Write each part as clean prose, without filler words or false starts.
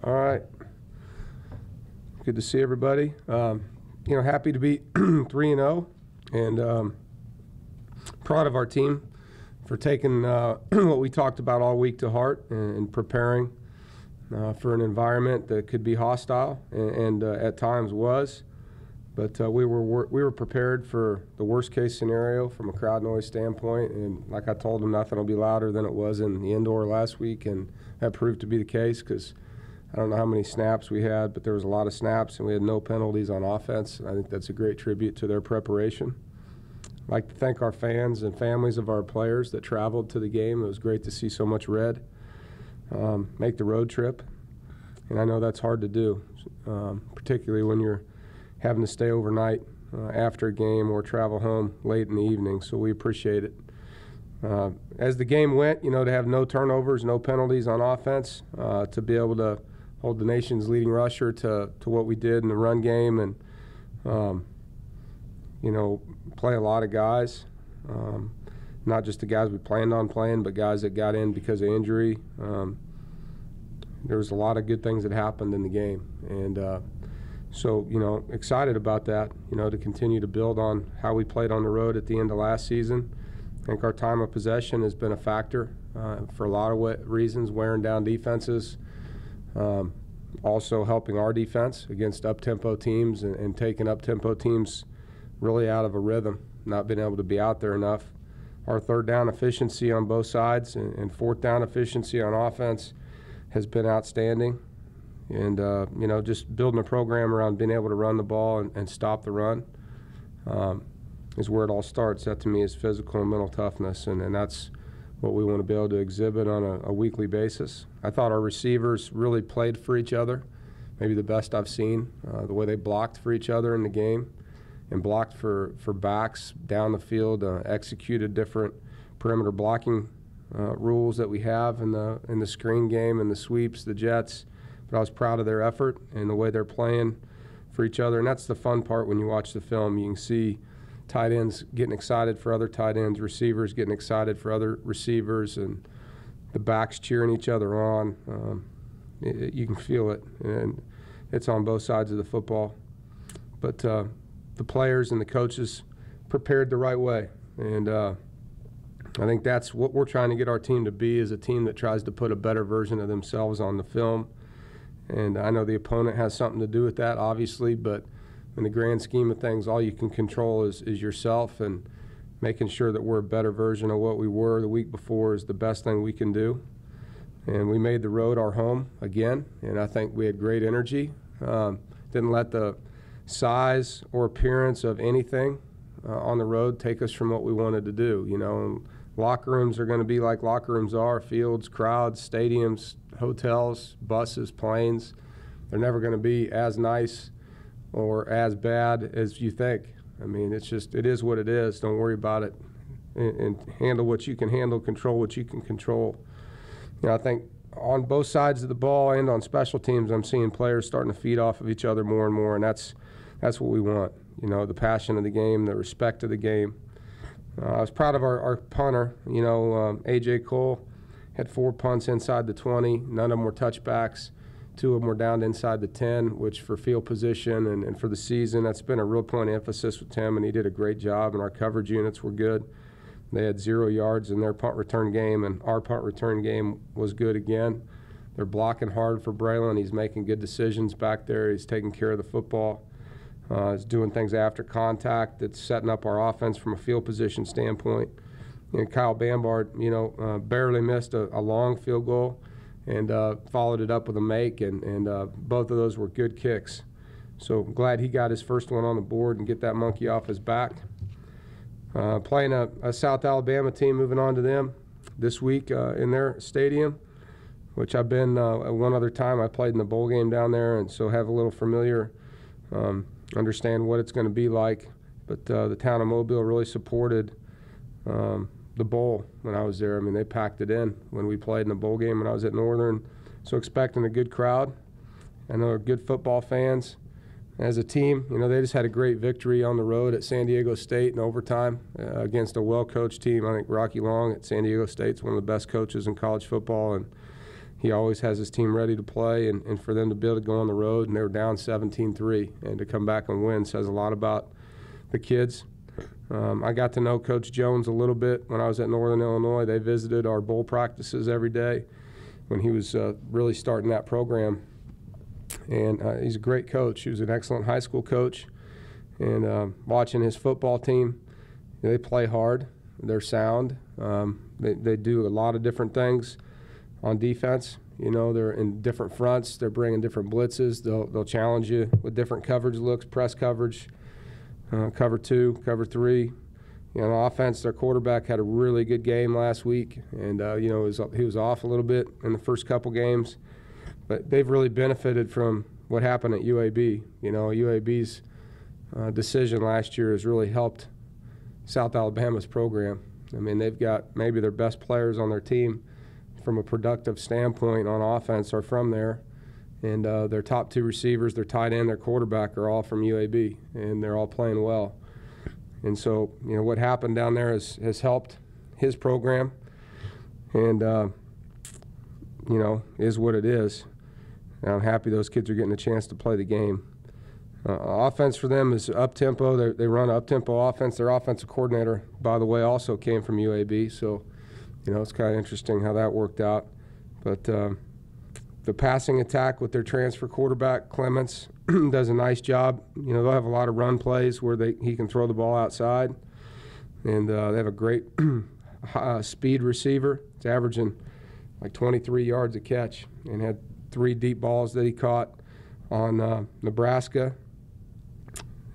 All right. Good to see everybody. Happy to be 3-0 and proud of our team for taking what we talked about all week to heart and preparing for an environment that could be hostile and at times was. But we were prepared for the worst case scenario from a crowd noise standpoint, and like I told them, nothing will be louder than it was in the indoor last week, and that proved to be the case because I don't know how many snaps we had, but there was a lot of snaps, and we had no penalties on offense. I think that's a great tribute to their preparation. I'd like to thank our fans and families of our players that traveled to the game. It was great to see so much red make the road trip, and I know that's hard to do, particularly when you're having to stay overnight after a game or travel home late in the evening, so we appreciate it. As the game went, to have no turnovers, no penalties on offense, to be able to hold the nation's leading rusher to what we did in the run game and, play a lot of guys, not just the guys we planned on playing, but guys that got in because of injury. There was a lot of good things that happened in the game, and so, excited about that, to continue to build on how we played on the road at the end of last season. I think our time of possession has been a factor for a lot of reasons, wearing down defenses, also helping our defense against up-tempo teams and taking up-tempo teams really out of a rhythm, not being able to be out there enough. Our third down efficiency on both sides and fourth down efficiency on offense has been outstanding. And, just building a program around being able to run the ball and stop the run is where it all starts. That, to me, is physical and mental toughness, and that's what we want to be able to exhibit on a weekly basis. I thought our receivers really played for each other, maybe the best I've seen, the way they blocked for each other in the game and blocked for backs down the field, executed different perimeter blocking rules that we have in the screen game and the sweeps, the jets. But I was proud of their effort and the way they're playing for each other. And that's the fun part when you watch the film. You can see tight ends getting excited for other tight ends, receivers getting excited for other receivers, and the backs cheering each other on. You can feel it, and it's on both sides of the football. But the players and the coaches prepared the right way. And I think that's what we're trying to get our team to be, is a team that tries to put a better version of themselves on the film. And I know the opponent has something to do with that, obviously, but in the grand scheme of things, all you can control is yourself, and making sure that we're a better version of what we were the week before is the best thing we can do. And we made the road our home again, and I think we had great energy. Didn't let the size or appearance of anything on the road take us from what we wanted to do. And locker rooms are going to be like locker rooms are: fields, crowds, stadiums, hotels, buses, planes. They're never going to be as nice or as bad as you think. I mean, it is what it is. Don't worry about it, and handle what you can handle, control what you can control. I think on both sides of the ball and on special teams, I'm seeing players starting to feed off of each other more and more, and that's what we want. The passion of the game, the respect of the game. I was proud of our punter. A.J. Cole had 4 punts inside the 20. None of them were touchbacks. 2 of them were down inside the 10, which for field position and for the season, that's been a real point of emphasis with Tim, and he did a great job, and our coverage units were good. They had 0 yards in their punt return game, and our punt return game was good again. They're blocking hard for Braylon. He's making good decisions back there. He's taking care of the football. He's doing things after contact that's setting up our offense from a field position standpoint. And Kyle Bambard, barely missed a long field goal and followed it up with a make, and both of those were good kicks. So I'm glad he got his first one on the board and get that monkey off his back. Playing a South Alabama team, moving on to them this week in their stadium, which I've been one other time. I played in the bowl game down there, and so have a little familiar, understand what it's going to be like. But the town of Mobile really supported the bowl when I was there. I mean, they packed it in when we played in the bowl game when I was at Northern. So expecting a good crowd. I know they're good football fans. As a team, they just had a great victory on the road at San Diego State in overtime against a well-coached team. I think Rocky Long at San Diego State is one of the best coaches in college football, and he always has his team ready to play, and for them to be able to go on the road, and they were down 17-3, and to come back and win says a lot about the kids. I got to know Coach Jones a little bit when I was at Northern Illinois. They visited our bowl practices every day when he was really starting that program. And he's a great coach. He was an excellent high school coach. And watching his football team, they play hard. They're sound. They do a lot of different things on defense. You know, they're in different fronts. They're bringing different blitzes. They'll challenge you with different coverage looks, press coverage, cover 2, cover 3. You know, on offense, their quarterback had a really good game last week, and you know, he was off a little bit in the first couple games, but they've really benefited from what happened at UAB. You know, UAB's decision last year has really helped South Alabama's program. I mean, they've got maybe their best players on their team from a productive standpoint on offense are from there. And their top 2 receivers, their tight end, their quarterback are all from UAB, and they're all playing well. And so, you know, what happened down there has helped his program, and, you know, is what it is. And I'm happy those kids are getting a chance to play the game. Offense for them is up-tempo. They run up-tempo offense. Their offensive coordinator, by the way, also came from UAB. So, you know, it's kind of interesting how that worked out. But the passing attack with their transfer quarterback, Clements, does a nice job. You know, they'll have a lot of run plays where he can throw the ball outside. And they have a great speed receiver. It's averaging like 23 yards a catch, and had 3 deep balls that he caught on Nebraska.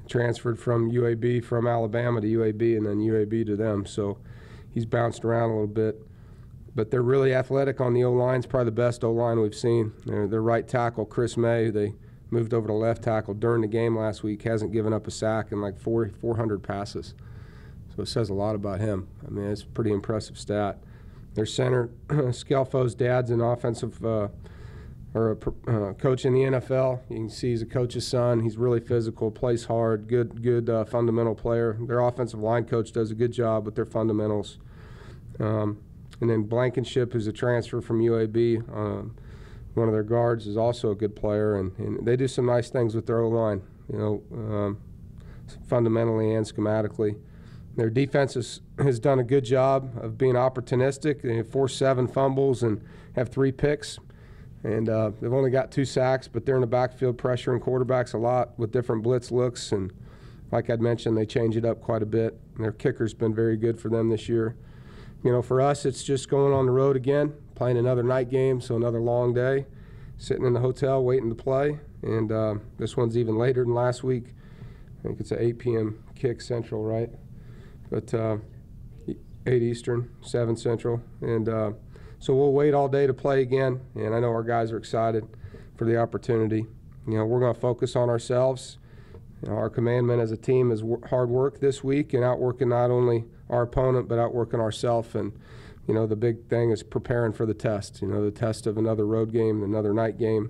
Transferred from UAB, from Alabama to UAB, and then UAB to them. So he's bounced around a little bit. But they're really athletic on the O-line. It's probably the best O-line we've seen. Their right tackle, Chris May, they moved over to left tackle during the game last week, hasn't given up a sack in like 400 passes. So it says a lot about him. I mean, it's a pretty impressive stat. Their center, Scelfo's dad's an offensive or a coach in the NFL. You can see he's a coach's son. He's really physical, plays hard, good fundamental player. Their offensive line coach does a good job with their fundamentals. And then Blankenship, who's a transfer from UAB, one of their guards, is also a good player, and they do some nice things with their O-line, you know, fundamentally and schematically. Their defense has done a good job of being opportunistic. They have forced 7 fumbles and have 3 picks, and they've only got 2 sacks, but they're in the backfield pressuring quarterbacks a lot with different blitz looks, and like I'd mentioned, they change it up quite a bit. And their kicker's been very good for them this year. You know, for us, it's just going on the road again, playing another night game, so another long day, sitting in the hotel waiting to play. And this one's even later than last week. I think it's an 8 p.m. kick Central, right? But 8 Eastern, 7 Central. And so we'll wait all day to play again, and I know our guys are excited for the opportunity. You know, we're going to focus on ourselves. You know, our commandment as a team is hard work this week, and outworking not only our opponent but outworking ourselves. And you know, the big thing is preparing for the test. You know, the test of another road game, another night game,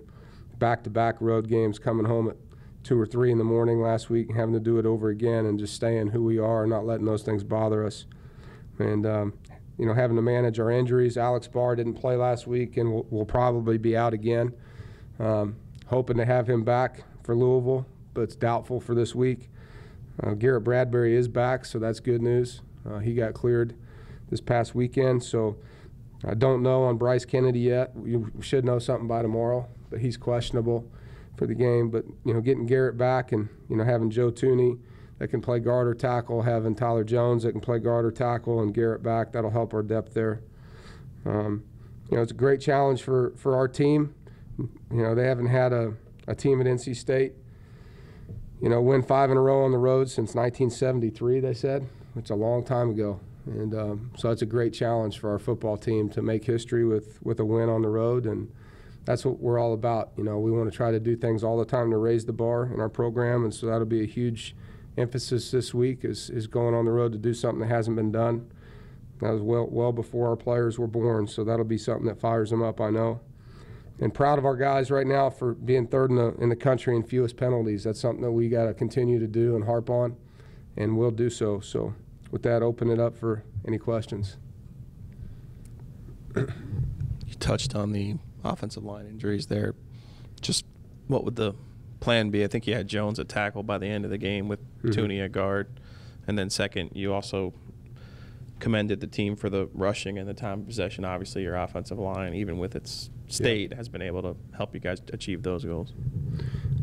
back-to-back road games, coming home at 2 or 3 in the morning last week and having to do it over again, and just staying who we are and not letting those things bother us. And you know, having to manage our injuries. Alex Barr didn't play last week and will probably be out again. Hoping to have him back for Louisville, but it's doubtful for this week. Garrett Bradbury is back, so that's good news. He got cleared this past weekend, so I don't know on Bryce Kennedy yet. We should know something by tomorrow, but he's questionable for the game. But you know, getting Garrett back, and you know, having Joe Tooney that can play guard or tackle, having Tyler Jones that can play guard or tackle, and Garrett back, that'll help our depth there. You know, it's a great challenge for our team. You know, they haven't had a team at NC State, you know, win 5 in a row on the road since 1973, they said. It's a long time ago. And so it's a great challenge for our football team to make history with a win on the road, and that's what we're all about. You know, we want to try to do things all the time to raise the bar in our program, and so that'll be a huge emphasis this week is going on the road to do something that hasn't been done. That was well before our players were born, so that'll be something that fires them up, I know. And proud of our guys right now for being 3rd in the country in fewest penalties. That's something that we got to continue to do and harp on, and we'll do so. So with that, open it up for any questions. You touched on the offensive line injuries there. Just what would the plan be? I think you had Jones at tackle by the end of the game with Tooney at guard. And then second, you also commended the team for the rushing and the time of possession. Obviously, your offensive line, even with its state, has been able to help you guys achieve those goals.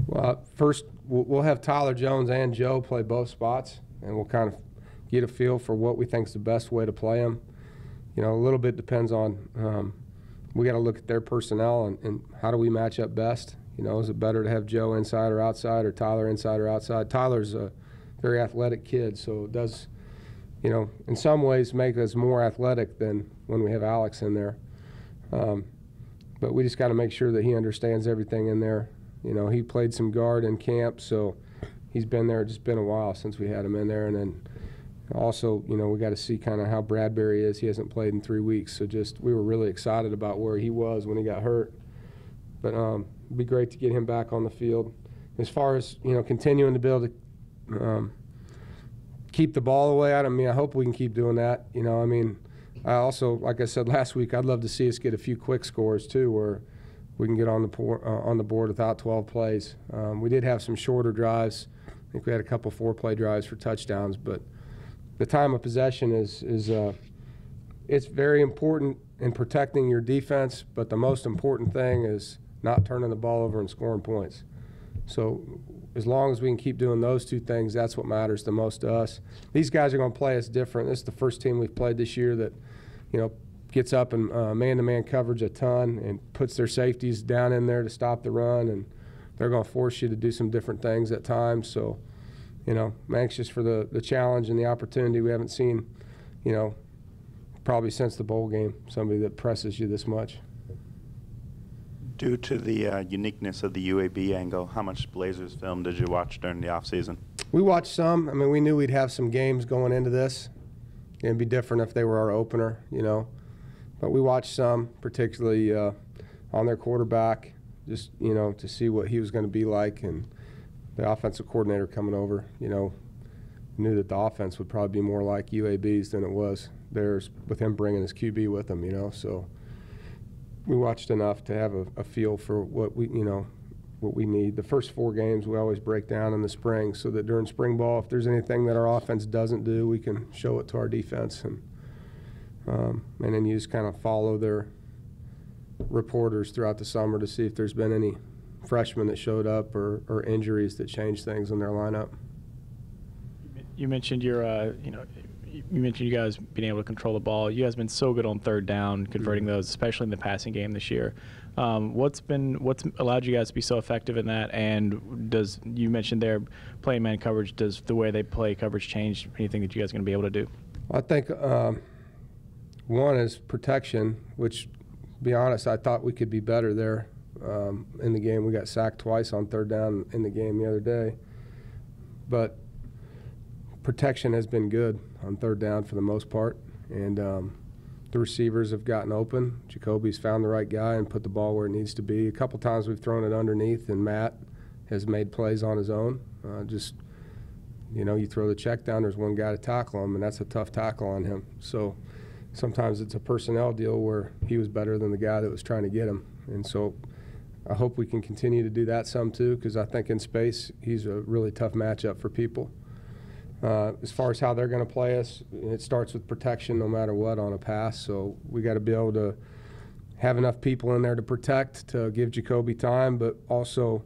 Well, first, we'll have Tyler Jones and Joe play both spots, and we'll kind of get a feel for what we think is the best way to play them. You know, a little bit depends on we got to look at their personnel and how do we match up best. You know, is it better to have Joe inside or outside, or Tyler inside or outside? Tyler's a very athletic kid, so it does, you know, in some ways make us more athletic than when we have Alex in there. But we just got to make sure that he understands everything in there. You know, he played some guard in camp, so he's been there. It's just been a while since we had him in there. And then also, you know, we got to see kind of how Bradbury is. He hasn't played in 3 weeks, so just we were really excited about where he was when he got hurt. But it'd be great to get him back on the field. As far as, you know, continuing to be able to keep the ball away at him, I mean, I hope we can keep doing that. You know, I mean, I also, like I said last week, I'd love to see us get a few quick scores too, where we can get on the board without 12 plays. We did have some shorter drives. I think we had a couple 4-play drives for touchdowns, but the time of possession is it's very important in protecting your defense, but the most important thing is not turning the ball over and scoring points. So as long as we can keep doing those two things, that's what matters the most to us. These guys are going to play us different. This is the first team we've played this year that, you know, gets up in man-to-man coverage a ton and puts their safeties down in there to stop the run, and they're going to force you to do some different things at times. So, you know, I'm anxious for the challenge and the opportunity. We haven't seen, you know, probably since the bowl game, somebody that presses you this much. Due to the uniqueness of the UAB angle, how much Blazers film did you watch during the offseason? We watched some. I mean, we knew we'd have some games going into this. It'd be different if they were our opener, you know. But we watched some, particularly on their quarterback, just, you know, to see what he was going to be like. And the offensive coordinator coming over, you know, knew that the offense would probably be more like UAB's than it was theirs, with him bringing his QB with him, you know. So we watched enough to have a feel for what we, you know, what we need. The first 4 games we always break down in the spring, so that during spring ball, if there's anything that our offense doesn't do, we can show it to our defense. And then you just kind of follow their reporters throughout the summer to see if there's been any freshmen that showed up or injuries that changed things in their lineup. You mentioned your, you mentioned you guys being able to control the ball. You guys have been so good on third down, converting those, especially in the passing game this year. What's allowed you guys to be so effective in that? And you mentioned there playing man coverage, does the way they play coverage change anything that you guys are going to be able to do? I think one is protection, which, to be honest, I thought we could be better there in the game. We got sacked twice on third down in the game the other day. But protection has been good on third down for the most part. And the receivers have gotten open. Jacoby's found the right guy and put the ball where it needs to be. A couple times we've thrown it underneath, and Matt has made plays on his own. Just, you know, you throw the check down, there's one guy to tackle him, and that's a tough tackle on him. So sometimes it's a personnel deal where he was better than the guy that was trying to get him. And so I hope we can continue to do that some too, because I think in space he's a really tough matchup for people. As far as how they're going to play us, it starts with protection no matter what on a pass. So we got to be able to have enough people in there to protect, to give Jacoby time, but also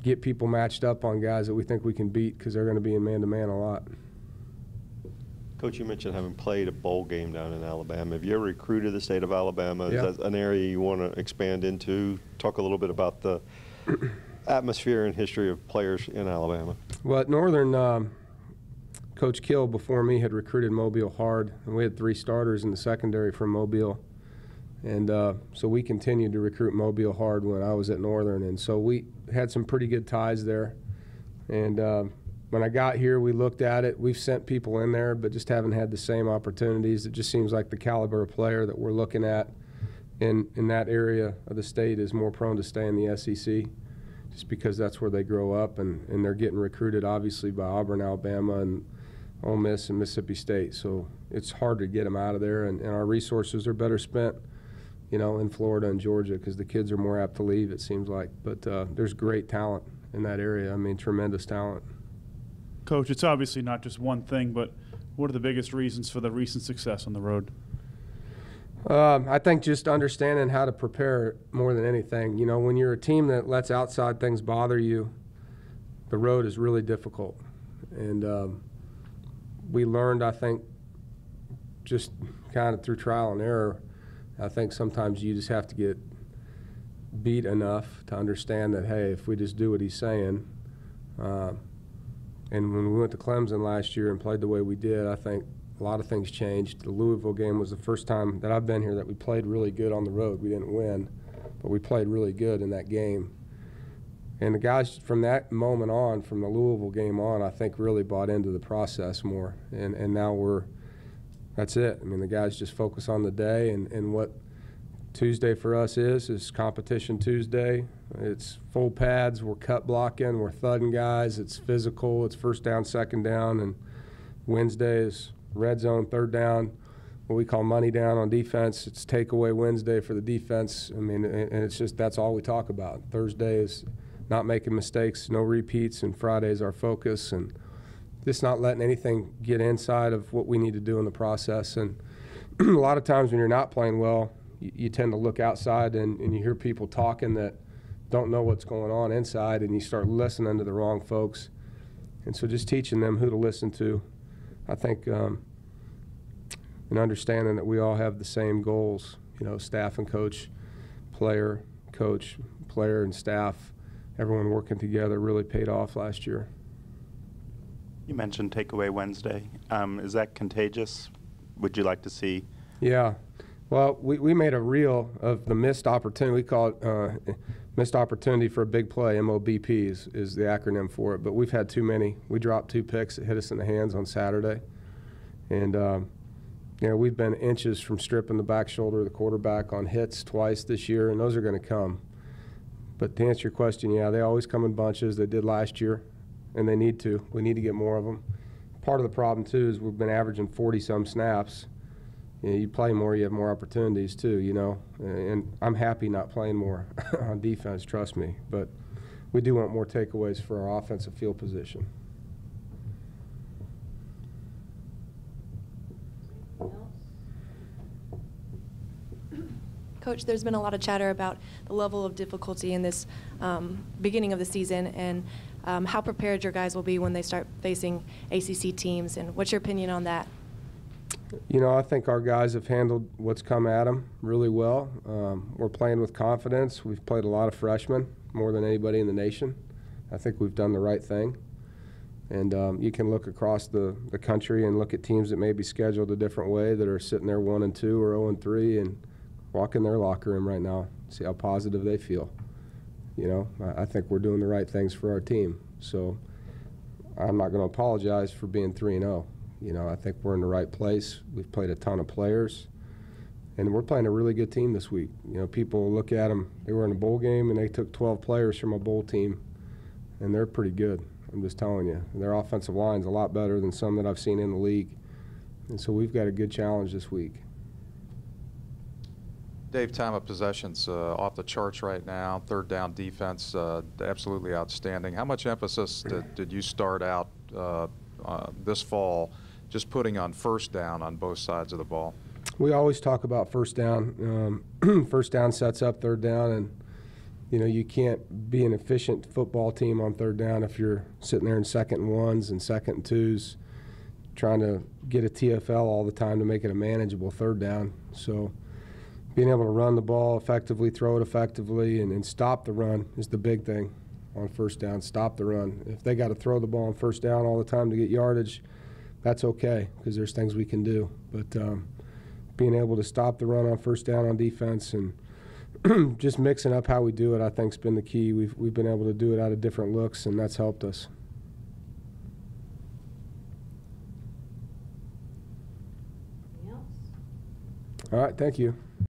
get people matched up on guys that we think we can beat, because they're going to be in man-to-man a lot. Coach, you mentioned having played a bowl game down in Alabama. Have you ever recruited the state of Alabama? Yeah. Is that an area you want to expand into? Talk a little bit about the atmosphere and history of players in Alabama. Well, at Northern, Coach Kill before me had recruited Mobile hard, and we had 3 starters in the secondary from Mobile. And so we continued to recruit Mobile hard when I was at Northern, and so we had some pretty good ties there. And when I got here, we looked at it. We've sent people in there, but just haven't had the same opportunities. It just seems like the caliber of player that we're looking at in that area of the state is more prone to stay in the SEC, just because that's where they grow up, and they're getting recruited obviously by Auburn, Alabama, and Ole Miss and Mississippi State. So it's hard to get them out of there, and our resources are better spent, you know, in Florida and Georgia, because the kids are more apt to leave, it seems like. But there's great talent in that area. I mean, tremendous talent. Coach, it's obviously not just one thing, but what are the biggest reasons for the recent success on the road? I think just understanding how to prepare more than anything. You know, when you're a team that lets outside things bother you, the road is really difficult. And we learned, I think, just kind of through trial and error, I think sometimes you just have to get beat enough to understand that, hey, if we just do what he's saying. And when we went to Clemson last year and played the way we did, I think a lot of things changed. The Louisville game was the first time that I've been here that we played really good on the road. We didn't win, but we played really good in that game. And the guys from that moment on, from the Louisville game on, I think really bought into the process more. And now that's it. I mean, the guys just focus on the day, and what Tuesday for us is competition Tuesday. It's full pads, we're cut blocking, we're thudding guys, it's physical, it's first down, second down, and Wednesday is red zone, third down, what we call money down on defense. It's takeaway Wednesday for the defense. I mean, and it's just, that's all we talk about. Thursday is not making mistakes, no repeats, and Friday is our focus, and just not letting anything get inside of what we need to do in the process. And a lot of times when you're not playing well, you tend to look outside and you hear people talking that don't know what's going on inside, and you start listening to the wrong folks. And so just teaching them who to listen to, I think, and understanding that we all have the same goals, you know, staff and coach, player, and staff, everyone working together really paid off last year. You mentioned Takeaway Wednesday. Is that contagious? Would you like to see? Yeah. Well, we made a reel of the missed opportunity. We call it missed opportunity for a big play. MOBP is the acronym for it. But we've had too many. We dropped 2 picks that hit us in the hands on Saturday. And, you know, we've been inches from stripping the back shoulder of the quarterback on hits twice this year, and those are going to come. But to answer your question, yeah, they always come in bunches. They did last year, and they need to. We need to get more of them. Part of the problem, too, is we've been averaging 40-some snaps. You know, you play more, you have more opportunities too, you know. And I'm happy not playing more on defense, trust me. But we do want more takeaways for our offensive field position. Coach, there's been a lot of chatter about the level of difficulty in this beginning of the season, and how prepared your guys will be when they start facing ACC teams. And what's your opinion on that? You know, I think our guys have handled what's come at them really well. We're playing with confidence. We've played a lot of freshmen, more than anybody in the nation. I think we've done the right thing. And you can look across the country and look at teams that may be scheduled a different way, that are sitting there 1-2 or 0-3, and walk in their locker room right now, see how positive they feel. You know, I think we're doing the right things for our team. So I'm not going to apologize for being 3-0. You know, I think we're in the right place. We've played a ton of players, and we're playing a really good team this week. You know, people look at them, they were in a bowl game, and they took 12 players from a bowl team, and they're pretty good. I'm just telling you. Their offensive line's a lot better than some that I've seen in the league. And so we've got a good challenge this week. Dave, time of possession's off the charts right now. Third down defense, absolutely outstanding. How much emphasis did you start out this fall just putting on first down on both sides of the ball? We always talk about first down. First down sets up third down, and you know, you can't be an efficient football team on third down if you're sitting there in 2nd and 1s and 2nd and 2s trying to get a TFL all the time to make it a manageable third down. So being able to run the ball effectively, throw it effectively, and stop the run is the big thing on first down. Stop the run. If they got to throw the ball on first down all the time to get yardage, that's okay, because there's things we can do. But being able to stop the run on first down on defense and just mixing up how we do it, I think, has been the key. We've been able to do it out of different looks, and that's helped us. All right, thank you.